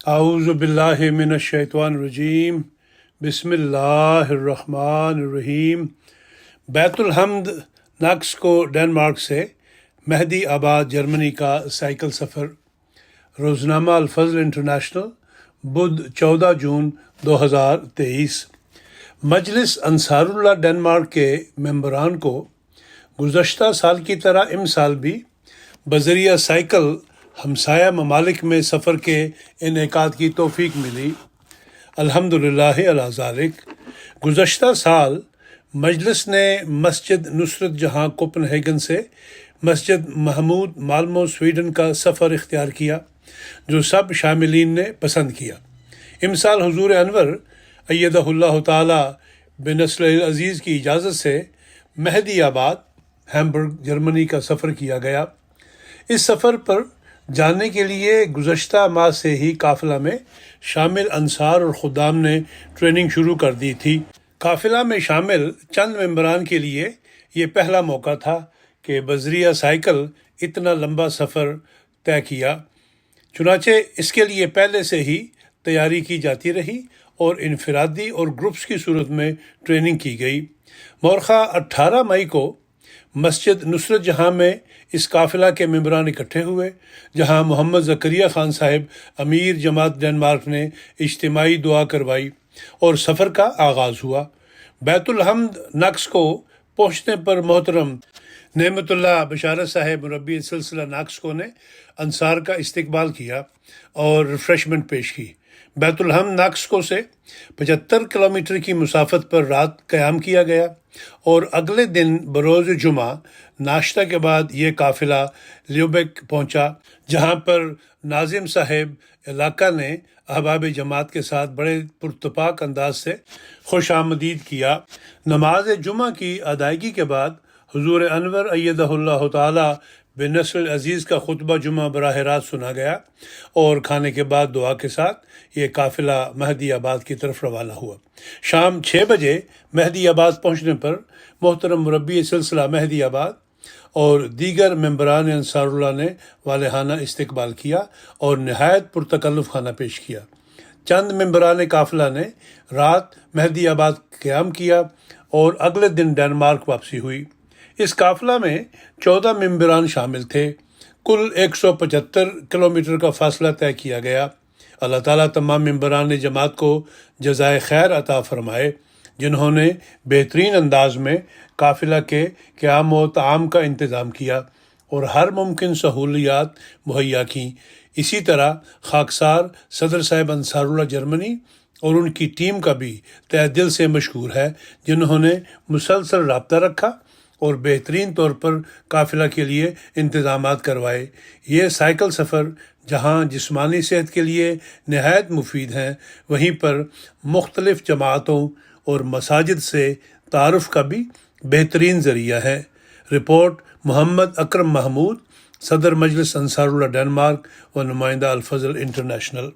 اعوذ باللہ من الشیطان الرجیم بسم اللہ الرحمن الرحیم۔ بیت الحمد ناکسکو ڈنمارک سے مہدی آباد جرمنی کا سائیکل سفر۔ روزنامہ الفضل انٹرنیشنل، بدھ 14 جون 2023۔ مجلس انصار اللہ ڈنمارک کے ممبران کو گزشتہ سال کی طرح امسال بھی بذریعہ سائیکل ہمسایہ ممالک میں سفر کے انعقاد کی توفیق ملی۔ الحمدللہ علی ذالک۔ گزشتہ سال مجلس نے مسجد نصرت جہاں کوپن ہیگن سے مسجد محمود مالمو سویڈن کا سفر اختیار کیا، جو سب شاملین نے پسند کیا۔ امسال حضور انور ایدہ اللہ تعالی بنصر العزیز کی اجازت سے مہدی آباد ہیمبرگ جرمنی کا سفر کیا گیا۔ اس سفر پر جانے کے لیے گزشتہ ماہ سے ہی قافلہ میں شامل انصار اور خدام نے ٹریننگ شروع کر دی تھی۔ قافلہ میں شامل چند ممبران کے لیے یہ پہلا موقع تھا کہ بذریعہ سائیکل اتنا لمبا سفر طے کیا، چنانچہ اس کے لیے پہلے سے ہی تیاری کی جاتی رہی اور انفرادی اور گروپس کی صورت میں ٹریننگ کی گئی۔ مورخہ 18 مئی کو مسجد نصرت جہاں میں اس قافلہ کے ممبران اکٹھے ہوئے، جہاں محمد زکریا خان صاحب امیر جماعت ڈنمارک نے اجتماعی دعا کروائی اور سفر کا آغاز ہوا۔ بیت الحمد ناکسکو پہنچنے پر محترم نعمت اللہ بشارت صاحب مربی سلسلہ ناکسکو نے انصار کا استقبال کیا اور ریفریشمنٹ پیش کی۔ بیت الحمد ناکسکو سے 75 کلومیٹر کی مسافت پر رات قیام کیا گیا اور اگلے دن بروز جمعہ ناشتہ کے بعد یہ قافلہ لیوبیک پہنچا، جہاں پر ناظم صاحب علاقہ نے احباب جماعت کے ساتھ بڑے پرتپاک انداز سے خوش آمدید کیا۔ نماز جمعہ کی ادائیگی کے بعد حضور انور ایدہ اللہ تعالی بنصر العزیز کا خطبہ جمعہ براہ راست سنا گیا اور کھانے کے بعد دعا کے ساتھ یہ قافلہ مہدی آباد کی طرف روانہ ہوا۔ شام 6 بجے مہدی آباد پہنچنے پر محترم مربی سلسلہ مہدی آباد اور دیگر ممبران انصار اللہ نے والہانہ استقبال کیا اور نہایت پرتکلف کھانا پیش کیا۔ چند ممبران قافلہ نے رات مہدی آباد قیام کیا اور اگلے دن ڈنمارک واپسی ہوئی۔ اس قافلہ میں 14 ممبران شامل تھے۔ کل 175 کلومیٹر کا فاصلہ طے کیا گیا۔ اللہ تعالیٰ تمام ممبران جماعت کو جزائے خیر عطا فرمائے، جنہوں نے بہترین انداز میں قافلہ کے قیام و طعام کا انتظام کیا اور ہر ممکن سہولیات مہیا کیں۔ اسی طرح خاکسار صدر صاحب انصار اللہ جرمنی اور ان کی ٹیم کا بھی تہ دل سے مشکور ہے، جنہوں نے مسلسل رابطہ رکھا اور بہترین طور پر قافلہ کے لیے انتظامات کروائے۔ یہ سائیکل سفر جہاں جسمانی صحت کے لیے نہایت مفید ہیں، وہیں پر مختلف جماعتوں اور مساجد سے تعارف کا بھی بہترین ذریعہ ہے۔ رپورٹ محمد اکرم محمود، صدر مجلس انصار اللہ ڈنمارک و نمائندہ الفضل انٹرنیشنل۔